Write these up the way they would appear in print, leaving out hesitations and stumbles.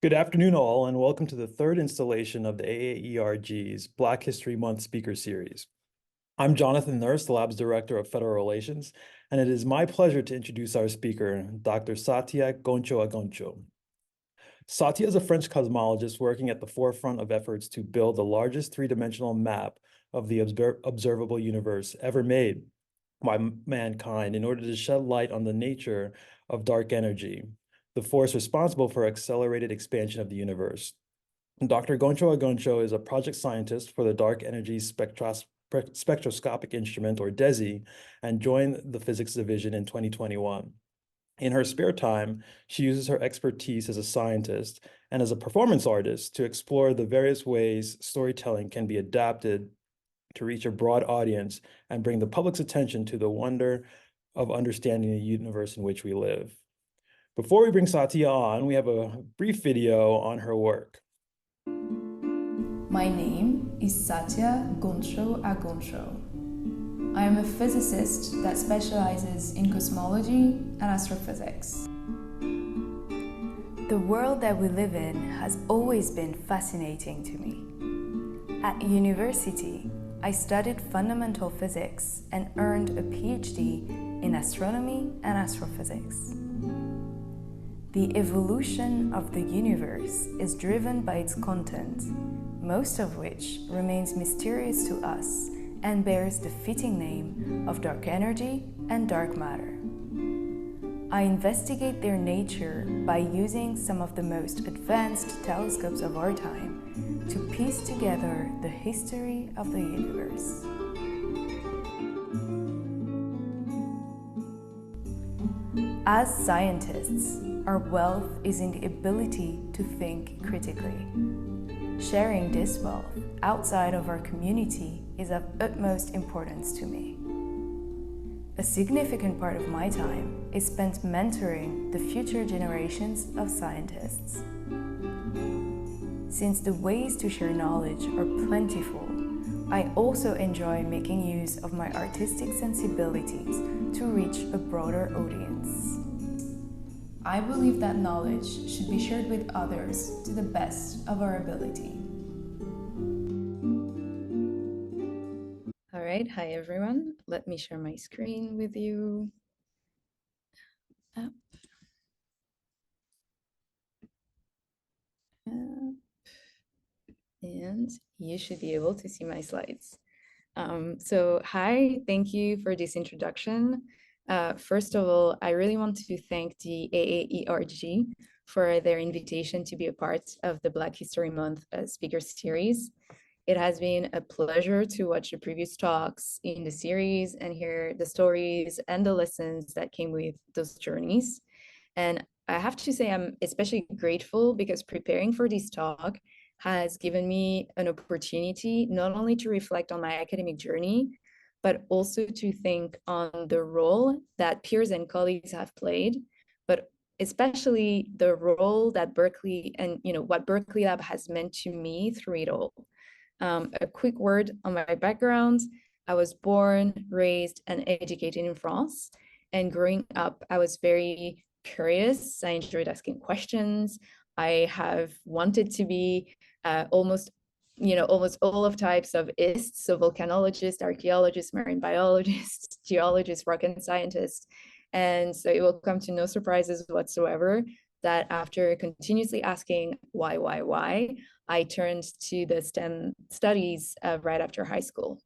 Good afternoon, all, and welcome to the third installation of the AAERG's Black History Month Speaker Series. I'm Jonathan Nurse, the lab's Director of Federal Relations, and it is my pleasure to introduce our speaker, Dr. Satya Gontcho A Gontcho. Satya is a French cosmologist working at the forefront of efforts to build the largest three-dimensional map of the observable universe ever made by mankind in order to shed light on the nature of dark energy, the force responsible for accelerated expansion of the universe. Dr. Gontcho A Gontcho is a project scientist for the Dark Energy Spectroscopic Instrument, or DESI, and joined the physics division in 2021. In her spare time, she uses her expertise as a scientist and as a performance artist to explore the various ways storytelling can be adapted to reach a broad audience and bring the public's attention to the wonder of understanding the universe in which we live. Before we bring Satya on, we have a brief video on her work. My name is Satya Gontcho A Gontcho. I am a physicist that specializes in cosmology and astrophysics. The world that we live in has always been fascinating to me. At university, I studied fundamental physics and earned a PhD in astronomy and astrophysics. The evolution of the universe is driven by its content, most of which remains mysterious to us and bears the fitting name of dark energy and dark matter. I investigate their nature by using some of the most advanced telescopes of our time to piece together the history of the universe. As scientists, our wealth is in the ability to think critically. Sharing this wealth outside of our community is of utmost importance to me. A significant part of my time is spent mentoring the future generations of scientists. Since the ways to share knowledge are plentiful, I also enjoy making use of my artistic sensibilities to reach a broader audience. I believe that knowledge should be shared with others to the best of our ability. All right, hi everyone. Let me share my screen with you. Up. Up. And you should be able to see my slides. So hi, thank you for this introduction. First of all, I really want to thank the AAERG for their invitation to be a part of the Black History Month speaker series. It has been a pleasure to watch the previous talks in the series and hear the stories and the lessons that came with those journeys. And I have to say I'm especially grateful because preparing for this talk has given me an opportunity not only to reflect on my academic journey, but also to think on the role that peers and colleagues have played, but especially the role that Berkeley and what Berkeley Lab has meant to me through it all. A quick word on my background. I was born, raised, and educated in France. And growing up, I was very curious. I enjoyed asking questions. I have wanted to be almost all of types of ists, so volcanologists, archaeologists, marine biologists, geologists, rock and scientists. And so it will come to no surprises whatsoever that after continuously asking why, I turned to the STEM studies right after high school.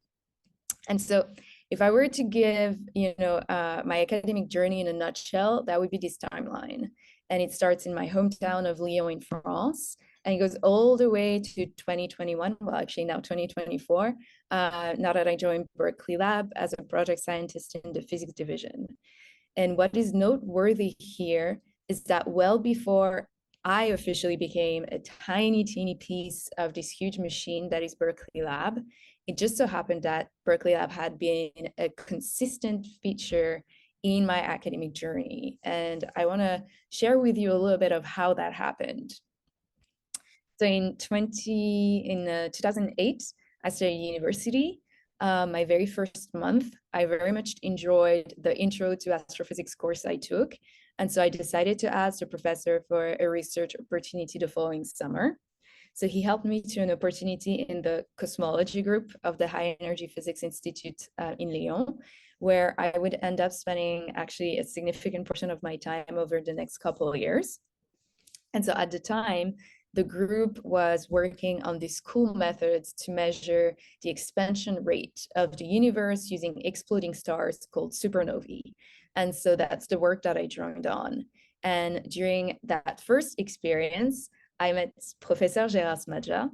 And so if I were to give, my academic journey in a nutshell, that would be this timeline. And it starts in my hometown of Lyon in France, and it goes all the way to 2021, well, actually now 2024, now that I joined Berkeley Lab as a project scientist in the physics division. And what is noteworthy here is that well before I officially became a tiny, teeny piece of this huge machine that is Berkeley Lab, it just so happened that Berkeley Lab had been a consistent feature in my academic journey. And I want to share with you a little bit of how that happened. So in 2008, I started university. My very first month, I very much enjoyed the intro to astrophysics course I took. And so I decided to ask the professor for a research opportunity the following summer. So he helped me to an opportunity in the cosmology group of the High Energy Physics Institute in Lyon, where I would end up spending actually a significant portion of my time over the next couple of years. And so at the time, the group was working on these cool methods to measure the expansion rate of the universe using exploding stars called supernovae. And so that's the work that I joined on. And during that first experience, I met Professor Gérard Smadja.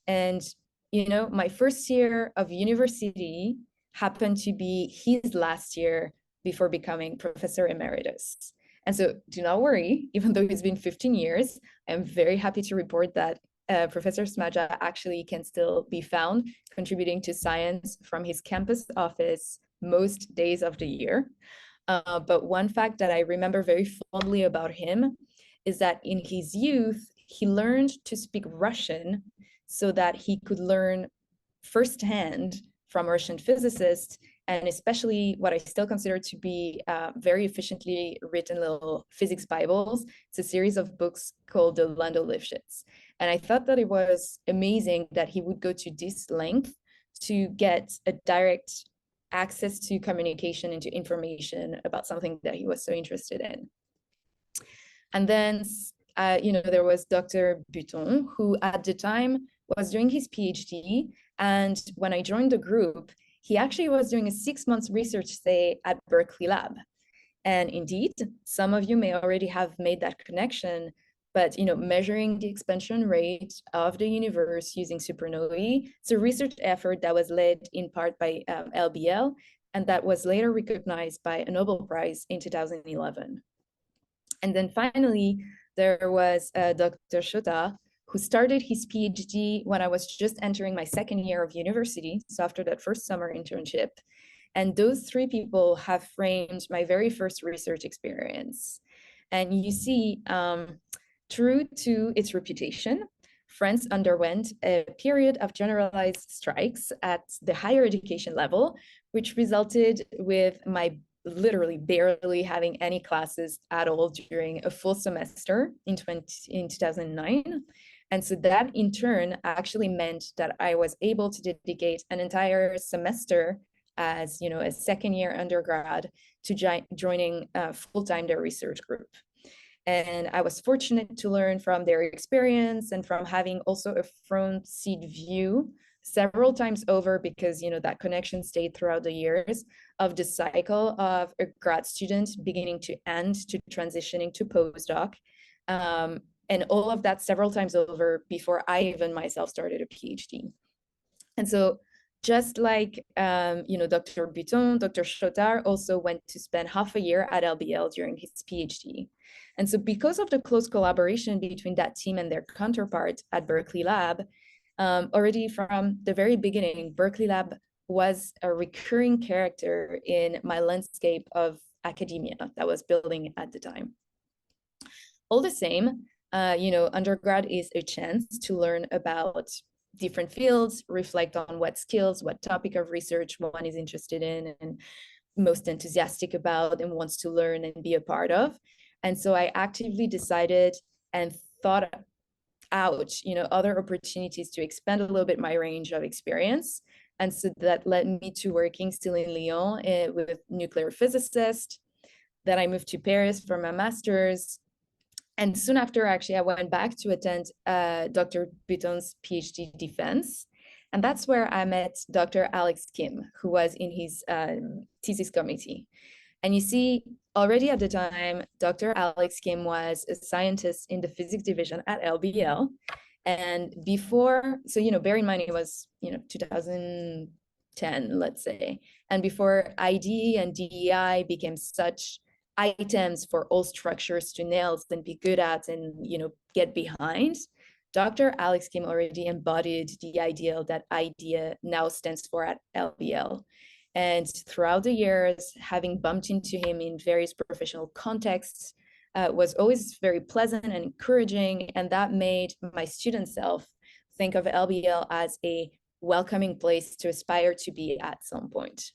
And, you know, my first year of university happened to be his last year before becoming Professor Emeritus. And so do not worry, even though it's been 15 years, I'm very happy to report that Professor Smadja actually can still be found contributing to science from his campus office most days of the year. But one fact that I remember very fondly about him is that in his youth, he learned to speak Russian so that he could learn firsthand from Russian physicists, and especially what I still consider to be very efficiently written little physics Bibles. It's a series of books called the Landau Lifshitz. And I thought that it was amazing that he would go to this length to get a direct access to communication and to information about something that he was so interested in. And then, there was Dr. Buton, who at the time was doing his PhD. And when I joined the group, he actually was doing a 6 months research stay at Berkeley lab. And indeed, some of you may already have made that connection, but measuring the expansion rate of the universe using supernovae, it's a research effort that was led in part by LBL, and that was later recognized by a Nobel Prize in 2011. And then finally, there was Dr. Shota, who started his PhD when I was just entering my second year of university, so after that first summer internship. And those three people have framed my very first research experience. And you see, true to its reputation, France underwent a period of generalized strikes at the higher education level, which resulted with my literally barely having any classes at all during a full semester in 2009. And so that in turn actually meant that I was able to dedicate an entire semester as a second year undergrad to joining full-time their research group. And I was fortunate to learn from their experience and from having also a front seat view several times over, because that connection stayed throughout the years of the cycle of a grad student beginning to end to transitioning to postdoc, and all of that several times over before I even myself started a PhD. And so just like Dr. Buton, Dr. Chotar also went to spend half a year at LBL during his PhD. And so because of the close collaboration between that team and their counterpart at Berkeley Lab, already from the very beginning, Berkeley Lab was a recurring character in my landscape of academia that was building at the time. All the same, undergrad is a chance to learn about different fields, reflect on what skills, what topic of research one is interested in and most enthusiastic about and wants to learn and be a part of. And so I actively decided and thought out, other opportunities to expand a little bit my range of experience. And so that led me to working still in Lyon with nuclear physicist. Then I moved to Paris for my master's. And soon after, actually, I went back to attend Dr. Buton's PhD defense. And that's where I met Dr. Alex Kim, who was in his thesis committee. And you see, already at the time, Dr. Alex Kim was a scientist in the physics division at LBL. And before, so, bear in mind, it was, 2010, let's say. And before ID and DEI became such items for all structures to nail and be good at and, get behind, Dr. Alex Kim already embodied the ideal that IDEA now stands for at LBL. And throughout the years, having bumped into him in various professional contexts was always very pleasant and encouraging. And that made my student self think of LBL as a welcoming place to aspire to be at some point.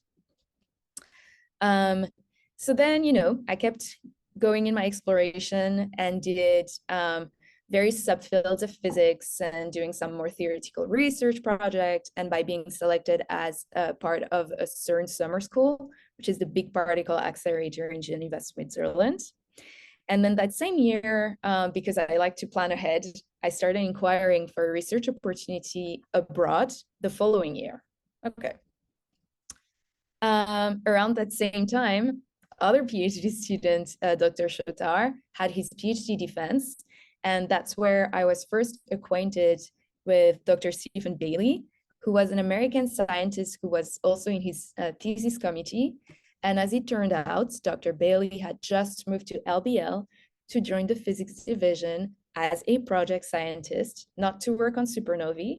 So then, I kept going in my exploration and did various subfields of physics and doing some more theoretical research project. And by being selected as a part of a CERN summer school, which is the big particle accelerator in Geneva, Switzerland. And then that same year, because I like to plan ahead, I started inquiring for a research opportunity abroad the following year. Okay. Around that same time, other PhD student, Dr. Shotar, had his PhD defense. And that's where I was first acquainted with Dr. Stephen Bailey, who was an American scientist who was also in his thesis committee. And as it turned out, Dr. Bailey had just moved to LBL to join the physics division as a project scientist, not to work on supernovae,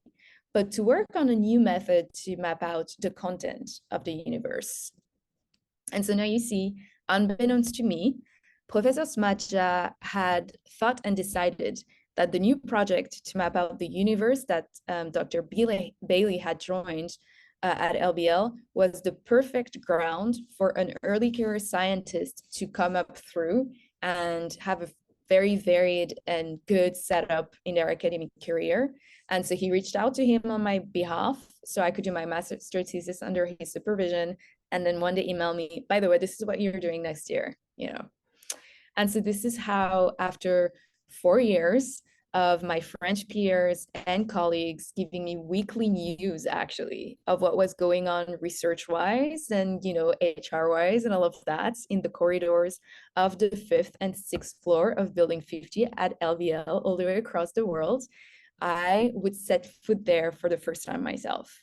but to work on a new method to map out the content of the universe. And so now you see, unbeknownst to me, Professor Smadja had thought and decided that the new project to map out the universe that Dr. Bailey had joined at LBL was the perfect ground for an early career scientist to come up through and have a very varied and good setup in their academic career. And so he reached out to him on my behalf so I could do my master's thesis under his supervision. And then one day email me, by the way, this is what you're doing next year, you know. And so this is how, after 4 years of my French peers and colleagues giving me weekly news, actually, of what was going on research-wise and, you know, HR-wise and all of that in the corridors of the 5th and 6th floor of Building 50 at LBL all the way across the world, I would set foot there for the first time myself.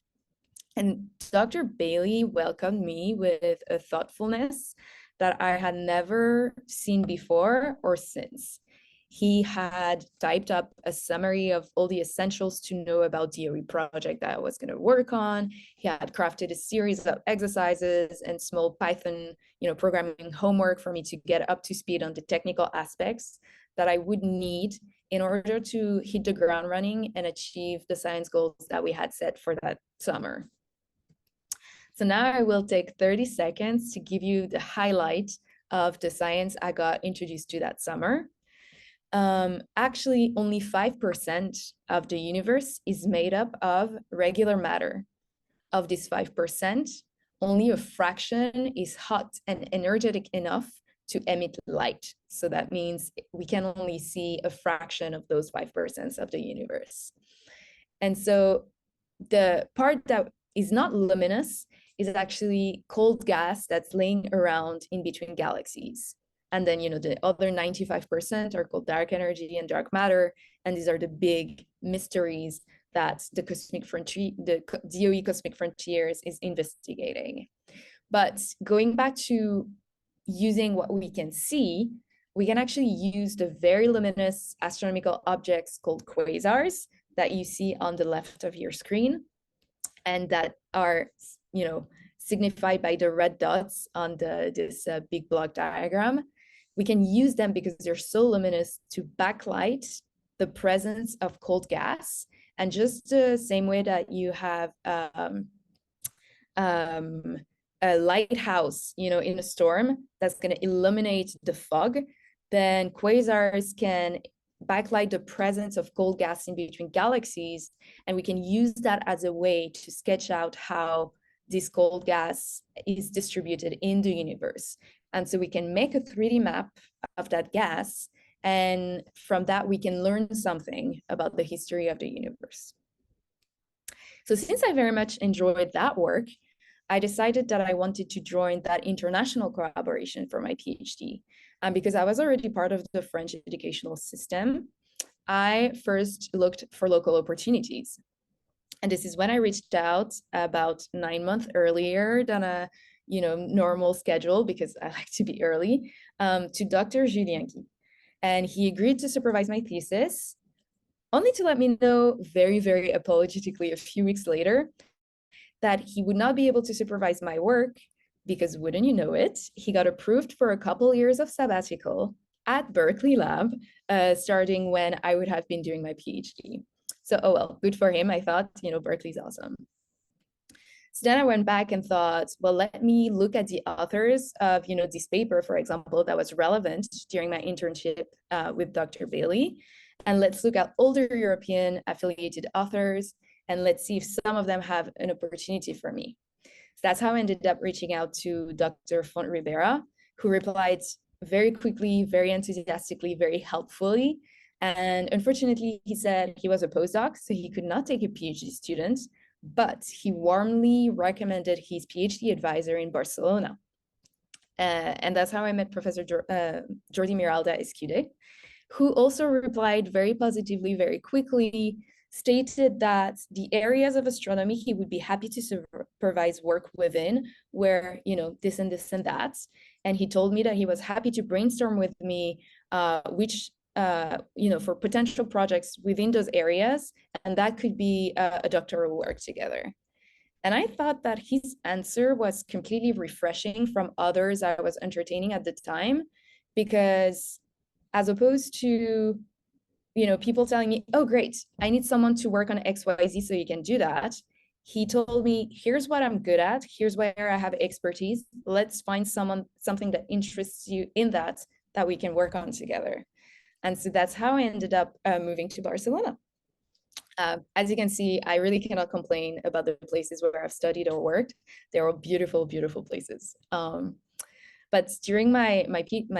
And Dr. Bailey welcomed me with a thoughtfulness that I had never seen before or since. He had typed up a summary of all the essentials to know about DOE project that I was going to work on. He had crafted a series of exercises and small Python, you know, programming homework for me to get up to speed on the technical aspects that I would need in order to hit the ground running and achieve the science goals that we had set for that summer. So now I will take 30 seconds to give you the highlight of the science I got introduced to that summer. Actually, only 5% of the universe is made up of regular matter. Of this 5%, only a fraction is hot and energetic enough to emit light. So that means we can only see a fraction of those 5% of the universe. And so the part that is not luminous is actually cold gas that's laying around in between galaxies. And then, you know, the other 95% are called dark energy and dark matter. And these are the big mysteries that the cosmic frontier, the DOE Cosmic Frontiers is investigating. But going back to using what we can see, we can actually use the very luminous astronomical objects called quasars that you see on the left of your screen, and that are, you know, signified by the red dots on this big block diagram. We can use them because they're so luminous to backlight the presence of cold gas. And just the same way that you have a lighthouse, you know, in a storm that's going to illuminate the fog, then quasars can backlight the presence of cold gas in between galaxies, and we can use that as a way to sketch out how this cold gas is distributed in the universe. And so we can make a 3D map of that gas, and from that we can learn something about the history of the universe. So since I very much enjoyed that work, I decided that I wanted to join that international collaboration for my PhD. Because I was already part of the French educational system, I first looked for local opportunities. And this is when I reached out about 9 months earlier than a normal schedule, because I like to be early, to Dr. Julien Guy. And he agreed to supervise my thesis, only to let me know very, very apologetically a few weeks later that he would not be able to supervise my work because, wouldn't you know it, he got approved for a couple years of sabbatical at Berkeley lab, starting when I would have been doing my PhD. So, oh well, good for him. I thought, Berkeley's awesome. So then I went back and thought, well, let me look at the authors of, this paper, for example, that was relevant during my internship with Dr. Bailey. And let's look at older European affiliated authors, and let's see if some of them have an opportunity for me. So that's how I ended up reaching out to Dr. Font Ribera, who replied very quickly, very enthusiastically, very helpfully. And unfortunately, he said he was a postdoc, so he could not take a PhD student, but he warmly recommended his PhD advisor in Barcelona. And that's how I met Professor Jordi Miralda Escude, who also replied very positively, very quickly, stated that the areas of astronomy he would be happy to supervise work within were, this and this and that. And he told me that he was happy to brainstorm with me, for potential projects within those areas, and that could be a doctoral work together. And I thought that his answer was completely refreshing from others I was entertaining at the time, because as opposed to, people telling me, oh, great, I need someone to work on XYZ so you can do that. He told me, here's what I'm good at. Here's where I have expertise. Let's find something that interests you in that we can work on together. And so that's how I ended up moving to Barcelona. As you can see, I really cannot complain about the places where I've studied or worked. They're all beautiful, beautiful places. But during my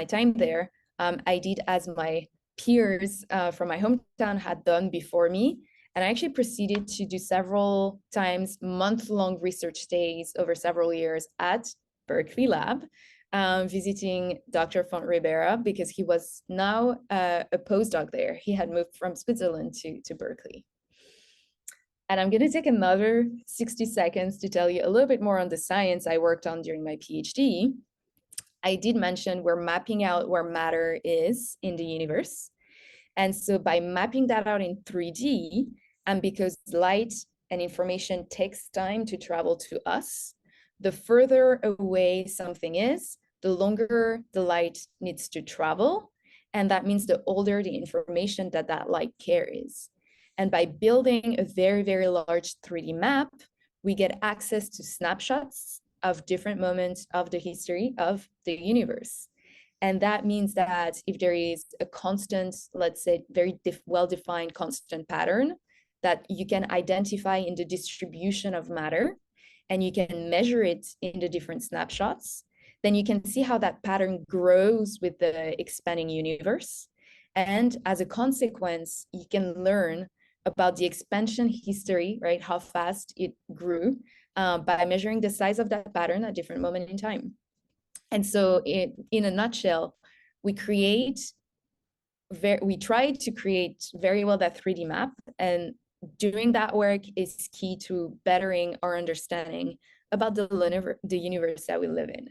time there, I did as my peers from my hometown had done before me. And I actually proceeded to do several times month-long research stays over several years at Berkeley Lab, visiting Dr. Font Ribera, because he was now a postdoc there. He had moved from Switzerland to Berkeley. And I'm going to take another 60 seconds to tell you a little bit more on the science I worked on during my PhD. I did mention we're mapping out where matter is in the universe. And so by mapping that out in 3D, and because light and information takes time to travel to us, the further away something is, the longer the light needs to travel. And that means the older the information that light carries. And by building a very, very large 3D map, we get access to snapshots of different moments of the history of the universe. And that means that if there is a constant, let's say, very well-defined constant pattern that you can identify in the distribution of matter, and you can measure it in the different snapshots, then you can see how that pattern grows with the expanding universe. And as a consequence, you can learn about the expansion history, right? How fast it grew by measuring the size of that pattern at different moment in time. And so in a nutshell, we try to create very well that 3D map, and doing that work is key to bettering our understanding about the universe that we live in.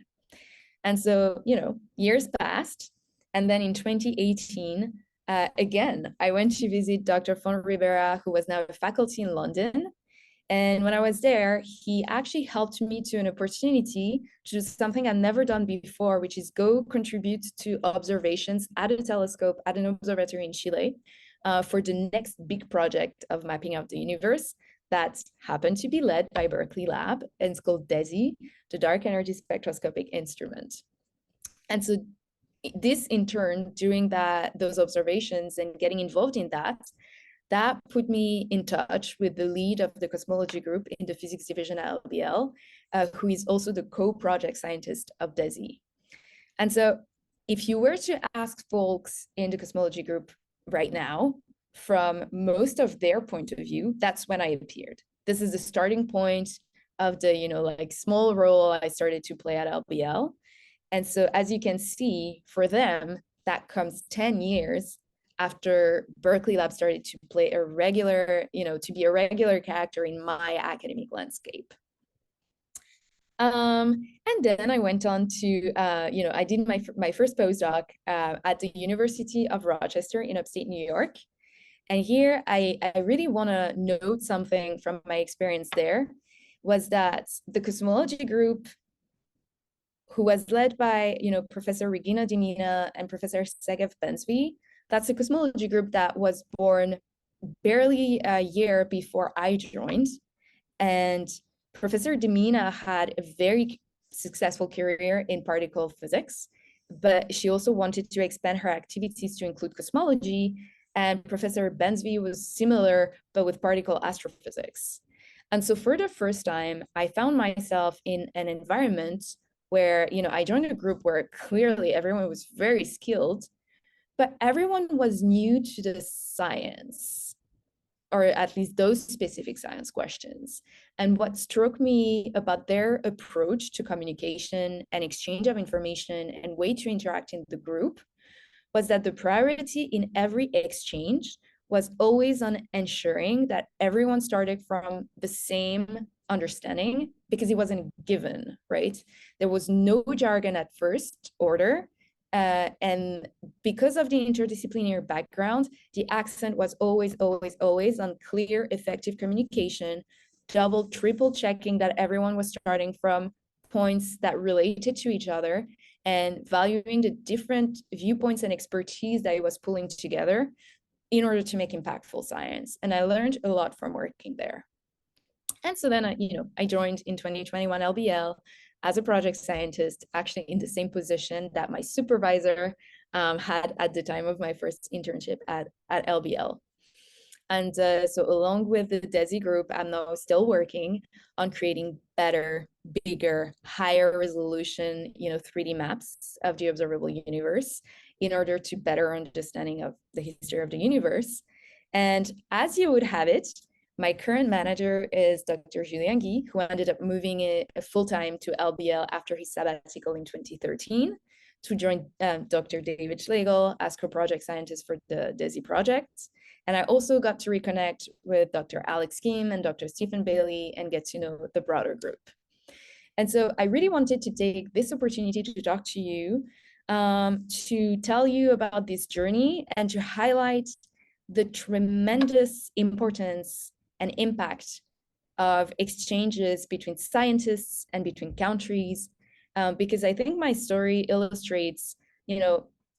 And so, years passed, and then in 2018, again, I went to visit Dr. Font Ribera, who was now a faculty in London. And when I was there, he actually helped me to an opportunity to do something I'd never done before, which is go contribute to observations at a telescope at an observatory in Chile for the next big project of mapping out the universe that happened to be led by Berkeley Lab, and it's called DESI, the Dark Energy Spectroscopic Instrument. And so this, in turn, doing those observations and getting involved in that put me in touch with the lead of the cosmology group in the physics division at LBL, who is also the co-project scientist of DESI. And so if you were to ask folks in the cosmology group right now, from most of their point of view, that's when I appeared. This is the starting point of the, small role I started to play at LBL. And so as you can see, for them, that comes 10 years after Berkeley Lab started to play a regular, to be a regular character in my academic landscape. And then I went on to, I did my first postdoc at the University of Rochester in upstate New York. And here I really want to note something from my experience there, was that the cosmology group, who was led by, Professor Regina Dimina and Professor Segev Bensby, that's a cosmology group that was born barely a year before I joined. And Professor Demina had a very successful career in particle physics, but she also wanted to expand her activities to include cosmology. And Professor Bensby was similar, but with particle astrophysics. And so for the first time, I found myself in an environment where, I joined a group where clearly everyone was very skilled, but everyone was new to the science, or at least those specific science questions. And what struck me about their approach to communication and exchange of information and way to interact in the group was that the priority in every exchange was always on ensuring that everyone started from the same understanding, because it wasn't given, right? There was no jargon at first order. And because of the interdisciplinary background, the accent was always, always, always on clear, effective communication, double, triple checking that everyone was starting from points that related to each other, and valuing the different viewpoints and expertise that it was pulling together in order to make impactful science. And I learned a lot from working there. And so then I joined in 2021 LBL as a project scientist, actually in the same position that my supervisor had at the time of my first internship at LBL. And so along with the DESI group, I'm now still working on creating better, bigger, higher resolution, 3D maps of the observable universe in order to better understanding of the history of the universe. And as you would have it, my current manager is Dr. Julien Guy, who ended up moving full-time to LBL after his sabbatical in 2013 to join Dr. David Schlegel as co-project scientist for the DESI project. And I also got to reconnect with Dr. Alex Kim and Dr. Stephen Bailey and get to know the broader group. And so I really wanted to take this opportunity to talk to you, to tell you about this journey and to highlight the tremendous importance and impact of exchanges between scientists and between countries, because I think my story illustrates,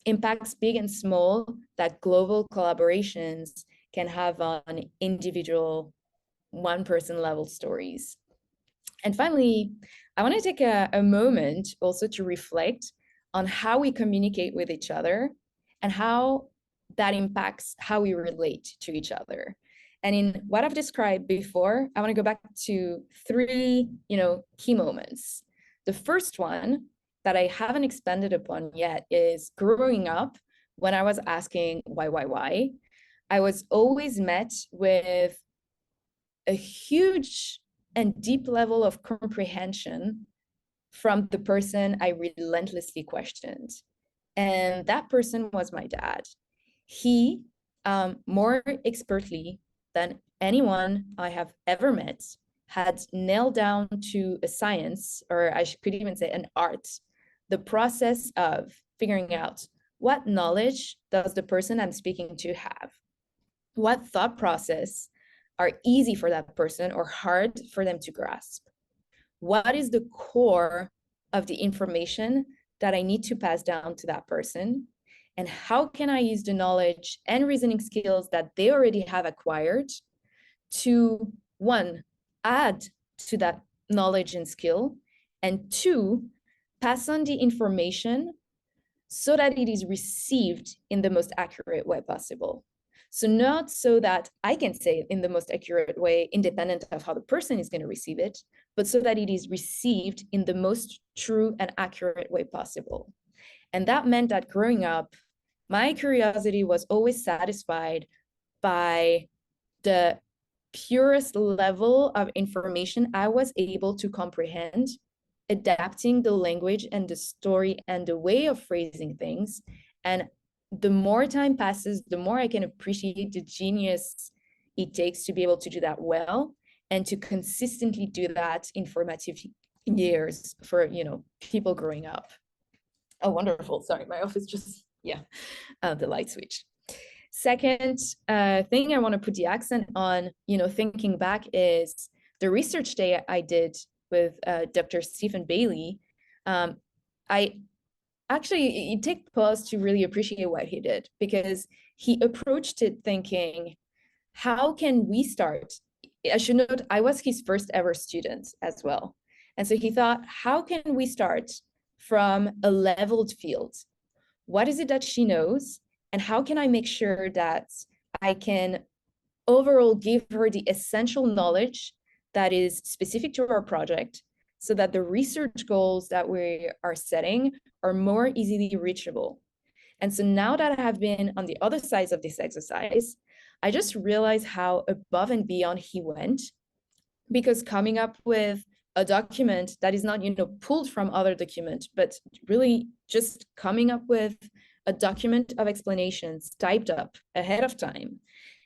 impacts big and small that global collaborations can have on individual one-person level stories. And finally, I want to take a moment also to reflect on how we communicate with each other and how that impacts how we relate to each other. And in what I've described before, I want to go back to three, key moments. The first one that I haven't expanded upon yet is growing up. When I was asking why, I was always met with a huge and deep level of comprehension from the person I relentlessly questioned. And that person was my dad. He, more expertly than anyone I have ever met, had nailed down to a science, or I could even say an art, the process of figuring out what knowledge does the person I'm speaking to have, what thought process are easy for that person or hard for them to grasp, what is the core of the information that I need to pass down to that person, and how can I use the knowledge and reasoning skills that they already have acquired to, one, add to that knowledge and skill, and two, pass on the information so that it is received in the most accurate way possible. So not so that I can say it in the most accurate way, independent of how the person is going to receive it, but so that it is received in the most true and accurate way possible. And that meant that growing up, my curiosity was always satisfied by the purest level of information I was able to comprehend, adapting the language and the story and the way of phrasing things. And the more time passes, the more I can appreciate the genius it takes to be able to do that well and to consistently do that in formative years for, people growing up. Oh, wonderful. Sorry, my office just, the light switch. Second thing I want to put the accent on, thinking back, is the research day I did with Dr. Stephen Bailey. I actually, you take pause to really appreciate what he did, because he approached it thinking, how can we start I should note, I was his first ever student as well. And so he thought, how can we start from a leveled field? What is it that she knows? And how can I make sure that I can overall give her the essential knowledge that is specific to our project so that the research goals that we are setting are more easily reachable? And so now that I have been on the other sides of this exercise, I just realized how above and beyond he went, because coming up with a document that is not, pulled from other documents, but really just coming up with a document of explanations typed up ahead of time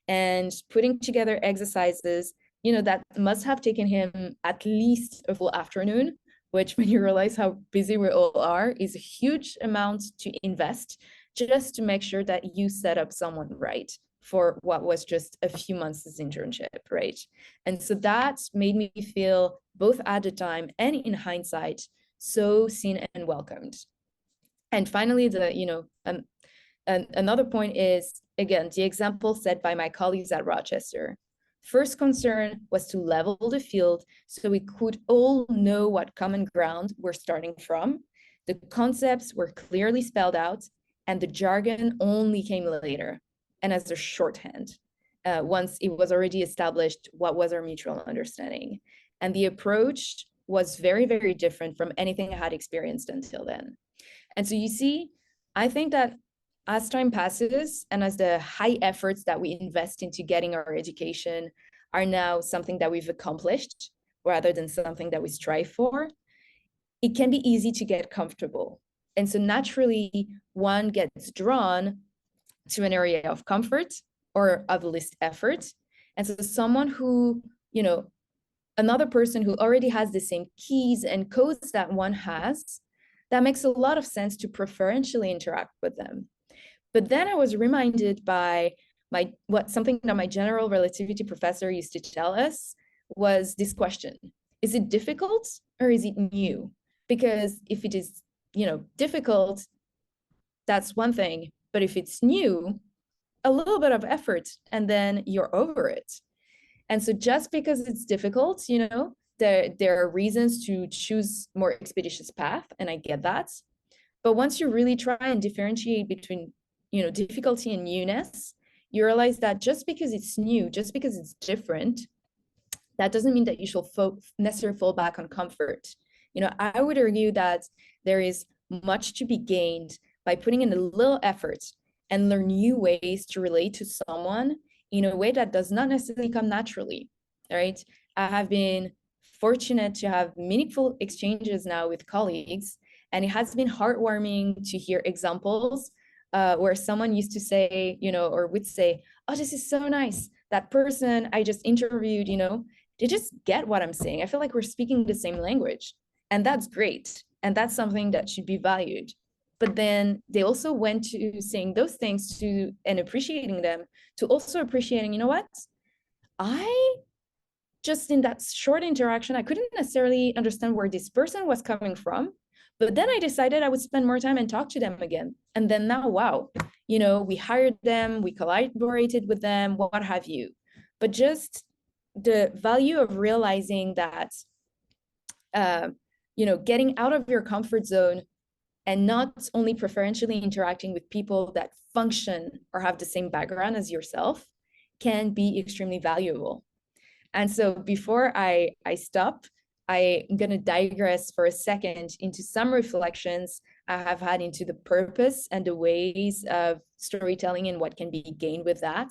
and putting together exercises, that must have taken him at least a full afternoon, which, when you realize how busy we all are, is a huge amount to invest just to make sure that you set up someone right for what was just a few months' internship, right? And so that made me feel, both at the time and in hindsight, so seen and welcomed. And finally, another point is, again, the example set by my colleagues at Rochester. First concern was to level the field so we could all know what common ground we're starting from. The concepts were clearly spelled out, and the jargon only came later and as a shorthand, once it was already established what was our mutual understanding. And the approach was very, very different from anything I had experienced until then. And so you see, I think that as time passes and as the high efforts that we invest into getting our education are now something that we've accomplished rather than something that we strive for, it can be easy to get comfortable. And so naturally, one gets drawn to an area of comfort or of least effort. And so someone who, another person who already has the same keys and codes that one has, that makes a lot of sense to preferentially interact with them. But then I was reminded by something that my general relativity professor used to tell us was this question: is it difficult or is it new? Because if it is, difficult, that's one thing. But if it's new, a little bit of effort and then you're over it. And so just because it's difficult, there are reasons to choose more expeditious path, and I get that. But once you really try and differentiate between, difficulty and newness, you realize that just because it's new, just because it's different, that doesn't mean that you should necessarily fall back on comfort. I would argue that there is much to be gained by putting in a little effort and learn new ways to relate to someone in a way that does not necessarily come naturally, right? I have been fortunate to have meaningful exchanges now with colleagues, and it has been heartwarming to hear examples where someone used to say, or would say, oh, this is so nice. That person I just interviewed, they just get what I'm saying. I feel like we're speaking the same language, and that's great. And that's something that should be valued. But then they also went to saying those things to and appreciating them to also appreciating, what? I just, in that short interaction, I couldn't necessarily understand where this person was coming from. But then I decided I would spend more time and talk to them again. And then now, wow, we hired them, we collaborated with them, what have you. But just the value of realizing that, getting out of your comfort zone and not only preferentially interacting with people that function or have the same background as yourself can be extremely valuable. And so before I stop, I'm going to digress for a second into some reflections I have had into the purpose and the ways of storytelling and what can be gained with that.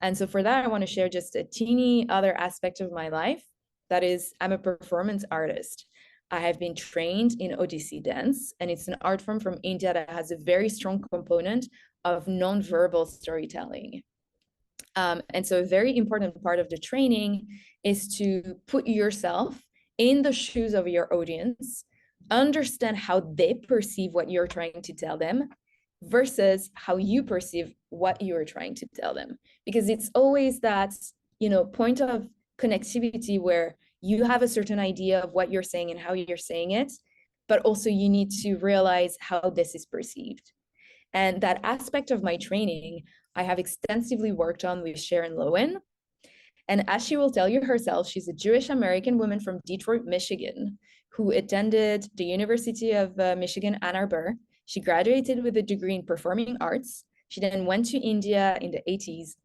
And so for that, I want to share just a teeny other aspect of my life. That is, I'm a performance artist. I have been trained in Odissi dance, and it's an art form from India that has a very strong component of nonverbal storytelling. And so a very important part of the training is to put yourself in the shoes of your audience, understand how they perceive what you're trying to tell them versus how you perceive what you're trying to tell them. Because it's always that, point of connectivity where you have a certain idea of what you're saying and how you're saying it, but also you need to realize how this is perceived. And that aspect of my training, I have extensively worked on with Sharon Lowen. And as she will tell you herself, she's a Jewish American woman from Detroit, Michigan, who attended the University of Michigan, Ann Arbor. She graduated with a degree in performing arts. She then went to India in the 80s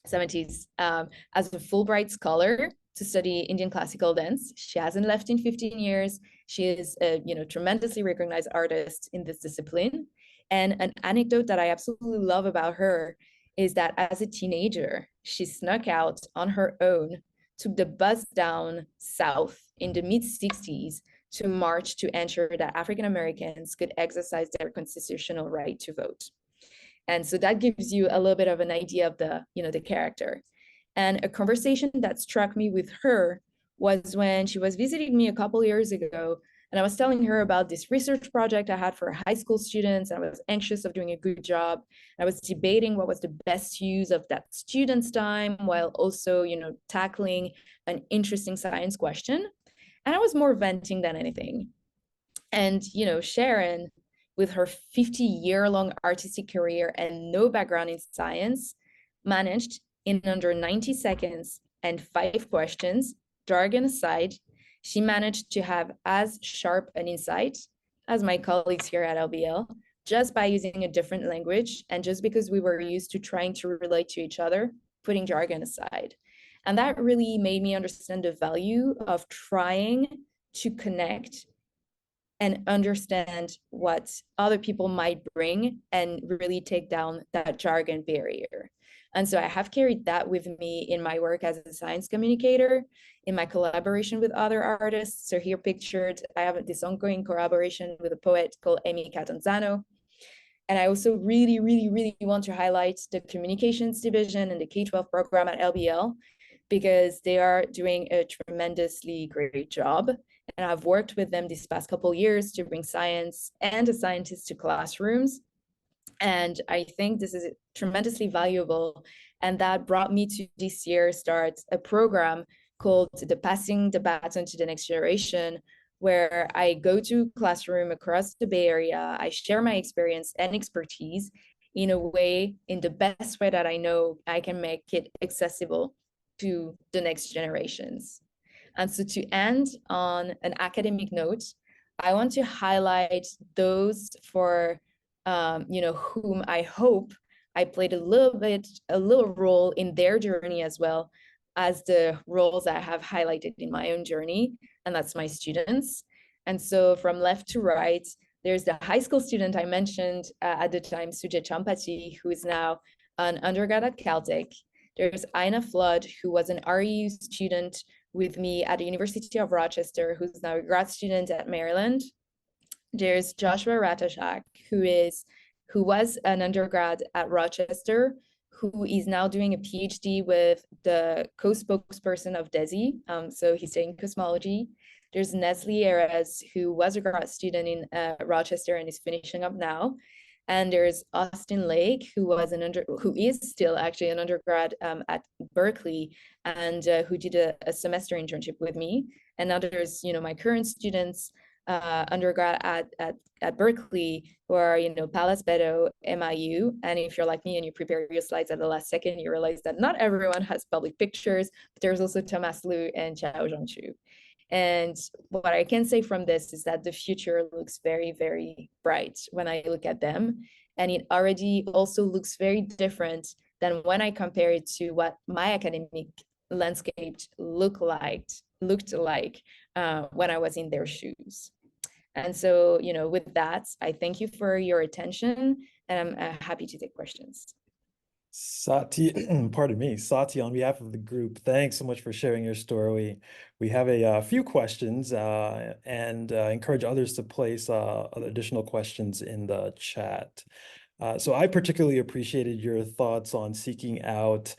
70s as a Fulbright scholar to study Indian classical dance. She hasn't left in 15 years. She is a tremendously recognized artist in this discipline. And an anecdote that I absolutely love about her is that as a teenager, she snuck out on her own, took the bus down south in the mid 60s to march to ensure that African Americans could exercise their constitutional right to vote. And so that gives you a little bit of an idea of the character. And a conversation that struck me with her was when she was visiting me a couple years ago, and I was telling her about this research project I had for high school students. I was anxious of doing a good job. I was debating what was the best use of that student's time while also, tackling an interesting science question. And I was more venting than anything. And, Sharon, with her 50-year-long artistic career and no background in science, managed in under 90 seconds and 5 questions, jargon aside, she managed to have as sharp an insight as my colleagues here at LBL, just by using a different language and just because we were used to trying to relate to each other, putting jargon aside. And that really made me understand the value of trying to connect and understand what other people might bring and really take down that jargon barrier. And so I have carried that with me in my work as a science communicator, in my collaboration with other artists. So here pictured, I have this ongoing collaboration with a poet called Amy Catanzano. And I also really, really, really want to highlight the communications division and the K-12 program at LBL, because they are doing a tremendously great job. And I've worked with them these past couple of years to bring science and the scientists to classrooms. And I think this is tremendously valuable. And that brought me to this year start a program called the Passing the Baton to the Next Generation, where I go to classroom across the Bay Area. I share my experience and expertise in a way, in the best way that I know I can make it accessible to the next generations. And so to end on an academic note, I want to highlight those for whom I hope I played a little role in their journey as well as the roles I have highlighted in my own journey, and that's my students. And so from left to right, there's the high school student I mentioned at the time, Sujay Champati, who is now an undergrad at Caltech. There's Aina Flood, who was an REU student with me at the University of Rochester, who's now a grad student at Maryland. There's Joshua Ratashak, who was an undergrad at Rochester, who is now doing a PhD with the co-spokesperson of DESI. So he's studying cosmology. There's Nestle Erez, who was a grad student in Rochester and is finishing up now. And there's Austin Lake, who is still actually an undergrad at Berkeley, and who did a semester internship with me. And now there's my current students, undergrad at Berkeley, who are Palas Beto, MIU. And if you're like me and you prepare your slides at the last second, you realize that not everyone has public pictures, but there's also Thomas Liu and Chao Zhongchu. And what I can say from this is that the future looks very, very bright when I look at them. And it already also looks very different than when I compare it to what my academic landscape looked like when I was in their shoes. And so, with that, I thank you for your attention, and I'm happy to take questions. Satya, pardon me, Satya, on behalf of the group, thanks so much for sharing your story. We have a few questions and encourage others to place additional questions in the chat. So I particularly appreciated your thoughts on seeking out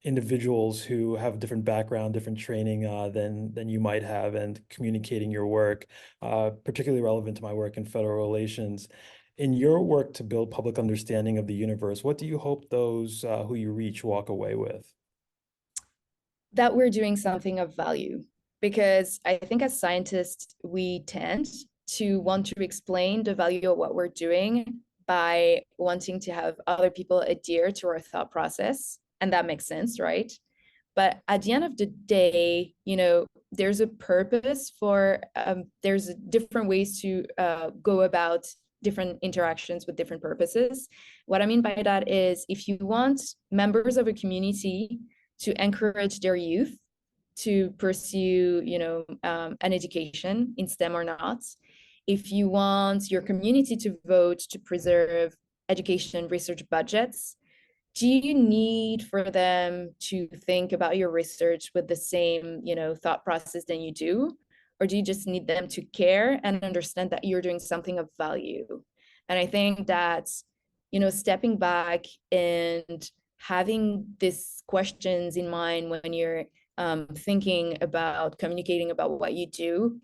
individuals who have different background, different training than you might have, and communicating your work, particularly relevant to my work in federal relations. In your work to build public understanding of the universe, what do you hope those who you reach walk away with? That we're doing something of value, because I think as scientists, we tend to want to explain the value of what we're doing by wanting to have other people adhere to our thought process. And that makes sense, right? But at the end of the day, there's a purpose for, there's different ways to go about different interactions with different purposes. What I mean by that is if you want members of a community to encourage their youth to pursue, an education in STEM or not, if you want your community to vote to preserve education research budgets, do you need for them to think about your research with the same, thought process than you do? Or do you just need them to care and understand that you're doing something of value? And I think that, stepping back and having these questions in mind when you're thinking about communicating about what you do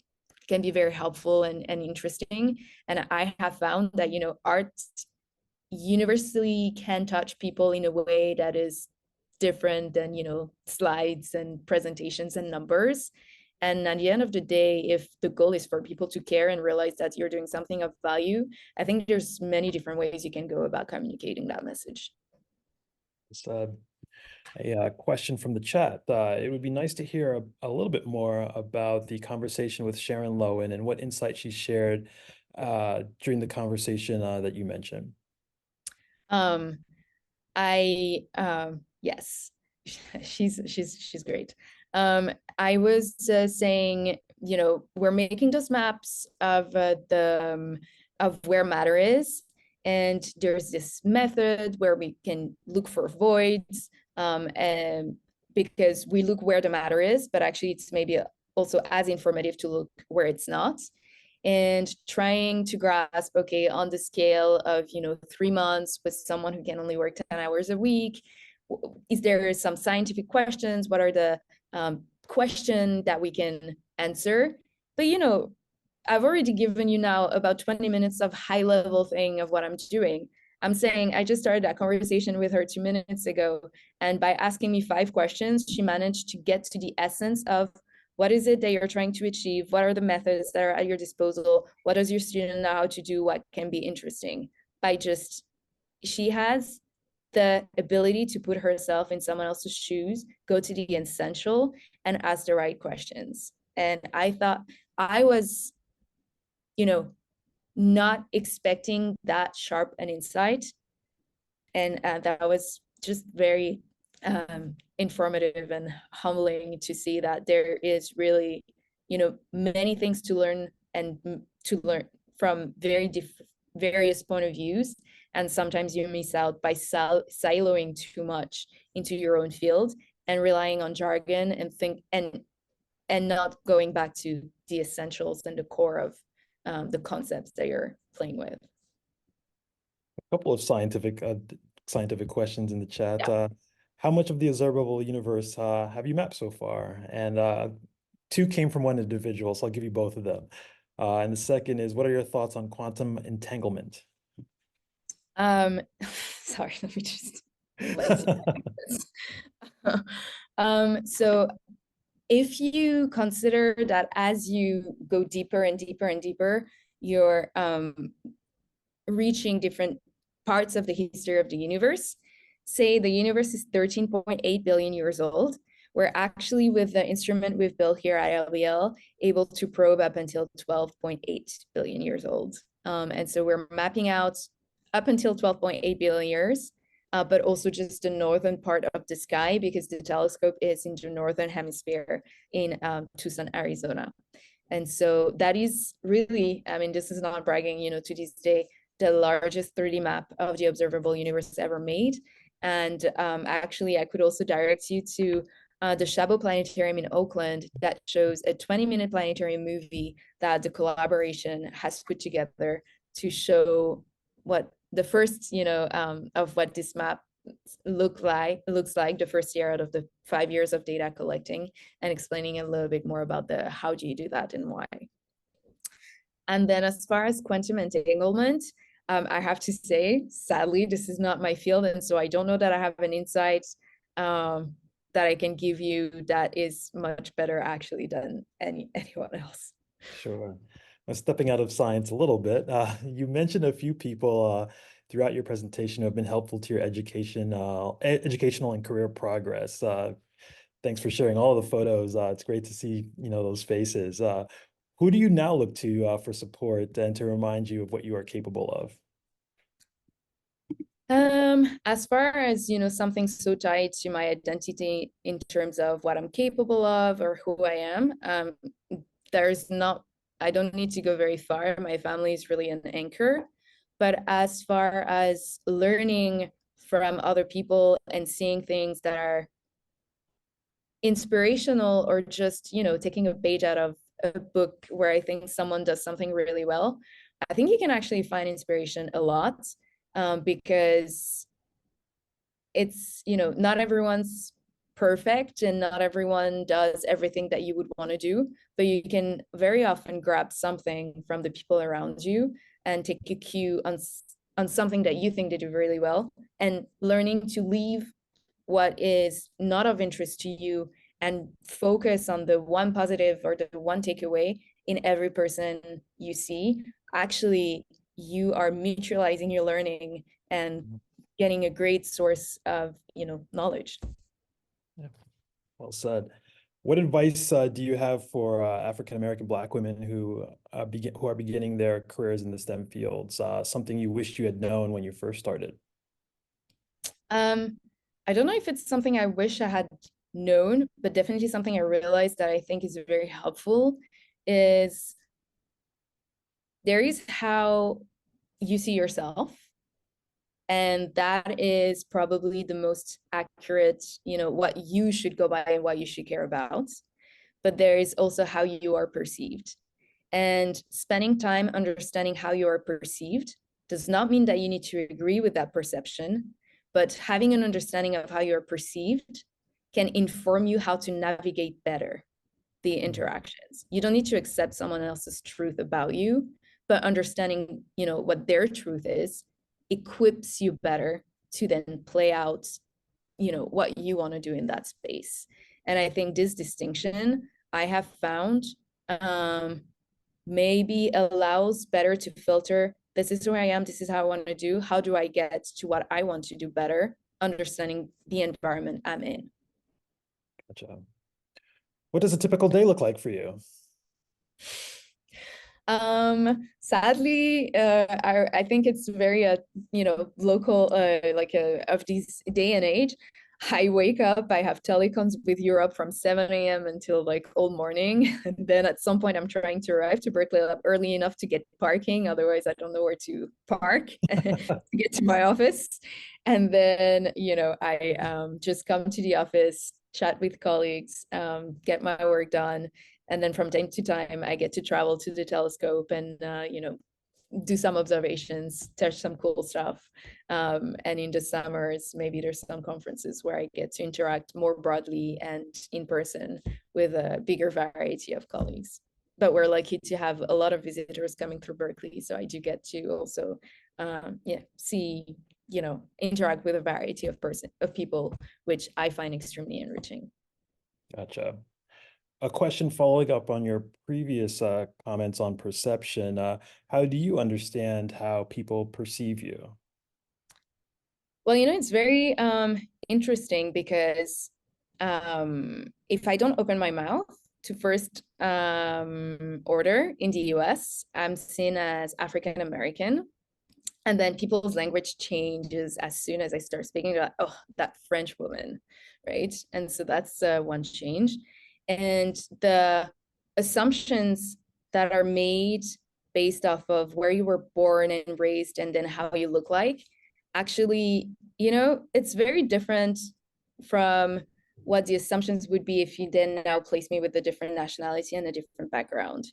can be very helpful and interesting. And I have found that, art universally can touch people in a way that is different than, slides and presentations and numbers. And at the end of the day, if the goal is for people to care and realize that you're doing something of value, I think there's many different ways you can go about communicating that message. It's a question from the chat. It would be nice to hear a little bit more about the conversation with Sharon Lowen and what insight she shared during the conversation that you mentioned. Um, yes, she's great. I was saying, we're making those maps of of where matter is, and there's this method where we can look for voids, and because we look where the matter is, but actually it's maybe also as informative to look where it's not, and trying to grasp, okay, on the scale of 3 months with someone who can only work 10 hours a week, is there some scientific questions? What are the question that we can answer? But I've already given you now about 20 minutes of high level thing of what I'm doing. I'm saying I just started that conversation with her 2 minutes ago, and by asking me 5 questions, she managed to get to the essence of what is it that you're trying to achieve? What are the methods that are at your disposal? What does your student know how to do? What can be interesting? She has the ability to put herself in someone else's shoes, go to the essential, and ask the right questions. And I thought I was, not expecting that sharp an insight. And that was just very informative and humbling to see that there is really, many things to learn and to learn from various point of views. And sometimes you miss out by siloing too much into your own field and relying on jargon and not going back to the essentials and the core of the concepts that you're playing with. A couple of scientific questions in the chat. Yeah. How much of the observable universe have you mapped so far? And two came from one individual, so I'll give you both of them. And the second is, what are your thoughts on quantum entanglement? Sorry, let me just so if you consider that as you go deeper and deeper and deeper, you're reaching different parts of the history of the universe. Say the universe is 13.8 billion years old. We're actually, with the instrument we've built here at LBL, able to probe up until 12.8 billion years old. And so we're mapping out up until 12.8 billion years, but also just the northern part of the sky, because the telescope is in the northern hemisphere in Tucson, Arizona. And so that is really, I mean, this is not bragging, to this day, the largest 3D map of the observable universe ever made. And actually, I could also direct you to the Chabot Planetarium in Oakland that shows a 20-minute planetarium movie that the collaboration has put together to show what the first, of what this map looks like the first year out of the 5 years of data collecting, and explaining a little bit more about the how do you do that and why. And then as far as quantum entanglement, I have to say, sadly, this is not my field. And so I don't know that I have an insight that I can give you that is much better actually than anyone else. Sure. Now, stepping out of science a little bit, you mentioned a few people throughout your presentation who have been helpful to your educational and career progress. Thanks for sharing all the photos. It's great to see, those faces. Who do you now look to for support and to remind you of what you are capable of? As far as, something so tied to my identity in terms of what I'm capable of or who I am, there's not, I don't need to go very far. My family is really an anchor. But as far as learning from other people and seeing things that are inspirational or just, taking a page out of a book where I think someone does something really well, I think you can actually find inspiration a lot, because it's, not everyone's perfect and not everyone does everything that you would want to do, but you can very often grab something from the people around you and take a cue on something that you think they do really well, and learning to leave what is not of interest to you and focus on the one positive or the one takeaway in every person you see. Actually, you are mutualizing your learning and getting a great source of, knowledge. Yeah, well said. What advice do you have for African American Black women who are beginning their careers in the STEM fields? Something you wished you had known when you first started? Um, I don't know if it's something I wish I had known, but definitely something I realized that I think is very helpful is there is how you see yourself. And that is probably the most accurate, what you should go by and what you should care about. But there is also how you are perceived. And spending time understanding how you are perceived does not mean that you need to agree with that perception, but having an understanding of how you're perceived can inform you how to navigate better the interactions. You don't need to accept someone else's truth about you, but understanding, what their truth is equips you better to then play out, what you want to do in that space. And I think this distinction I have found, maybe allows better to filter, this is who I am, this is how I want to do, how do I get to what I want to do better, understanding the environment I'm in. Gotcha. What does a typical day look like for you? Sadly, I think it's very, local, of this day and age. I wake up, I have telecoms with Europe from 7 a.m. until like all morning. And then at some point, I'm trying to arrive to Berkeley early enough to get parking. Otherwise, I don't know where to park to get to my office. And then, I just come to the office, chat with colleagues, get my work done. And then from time to time, I get to travel to the telescope and, do some observations, touch some cool stuff. And in the summers, maybe there's some conferences where I get to interact more broadly and in person with a bigger variety of colleagues. But we're lucky to have a lot of visitors coming through Berkeley. So I do get to also, see, interact with a variety of people, which I find extremely enriching. Gotcha. A question following up on your previous comments on perception. How do you understand how people perceive you? Well, it's very interesting because if I don't open my mouth to first order in the US, I'm seen as African American. And then people's language changes as soon as I start speaking. They're like, oh, that French woman, right? And so that's one change. And the assumptions that are made based off of where you were born and raised and then how you look like, actually, it's very different from what the assumptions would be if you then now place me with a different nationality and a different background.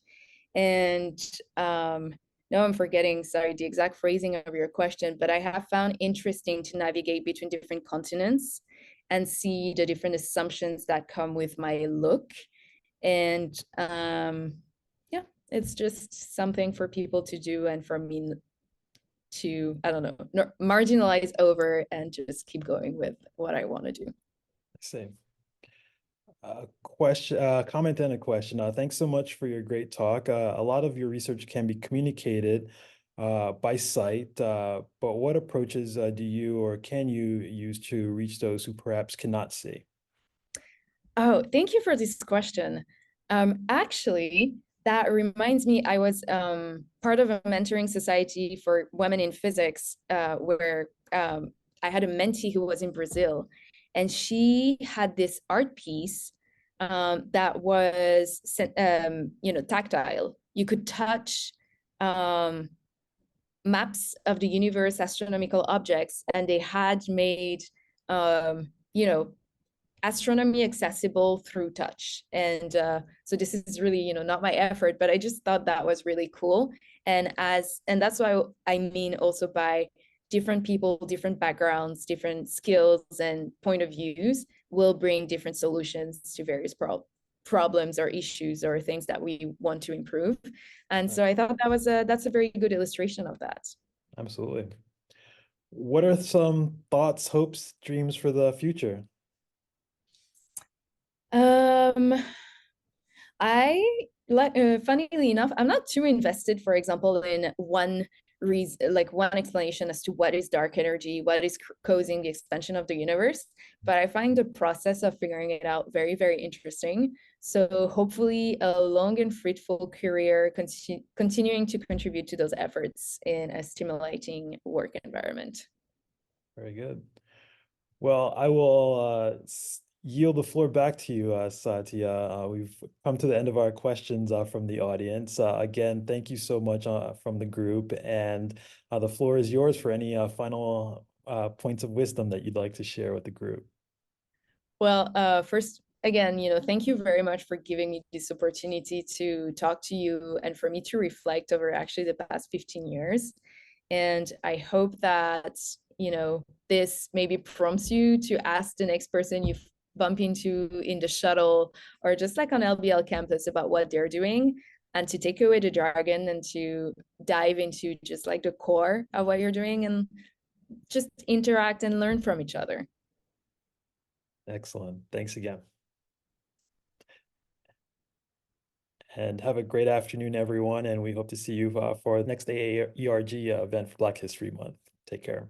And no, I'm forgetting, sorry, the exact phrasing of your question, but I have found interesting to navigate between different continents and see the different assumptions that come with my look. And yeah, it's just something for people to do and for me to, I don't know, marginalize over and just keep going with what I want to do. Same. Comment and a question. Thanks so much for your great talk. A lot of your research can be communicated by sight, but what approaches do you or can you use to reach those who perhaps cannot see? Oh, thank you for this question. Actually, that reminds me, I was part of a mentoring society for women in physics, where I had a mentee who was in Brazil, and she had this art piece that was, tactile. You could touch um, maps of the universe, astronomical objects, and they had made, um, you know, astronomy accessible through touch. And so this is really, not my effort, but I just thought that was really cool. And that's why I mean also by different people, different backgrounds, different skills and point of views will bring different solutions to various problems or issues or things that we want to improve. And so I thought that's a very good illustration of that. Absolutely. What are some thoughts, hopes, dreams for the future? Um, I like funnily enough, I'm not too invested, for example, in one reason, like one explanation as to what is dark energy, what is causing the expansion of the universe. But I find the process of figuring it out very, very interesting. So hopefully, a long and fruitful career, continuing to contribute to those efforts in a stimulating work environment. Very good. Well, I will yield the floor back to you, Satya. We've come to the end of our questions from the audience. Again, thank you so much from the group, and the floor is yours for any final points of wisdom that you'd like to share with the group. Well, first, again, thank you very much for giving me this opportunity to talk to you and for me to reflect over actually the past 15 years. And I hope that, this maybe prompts you to ask the next person you bump into in the shuttle or just like on LBL campus about what they're doing and to take away the jargon and to dive into just like the core of what you're doing and just interact and learn from each other. Excellent. Thanks again. And have a great afternoon, everyone. And we hope to see you for the next AAERG event for Black History Month. Take care.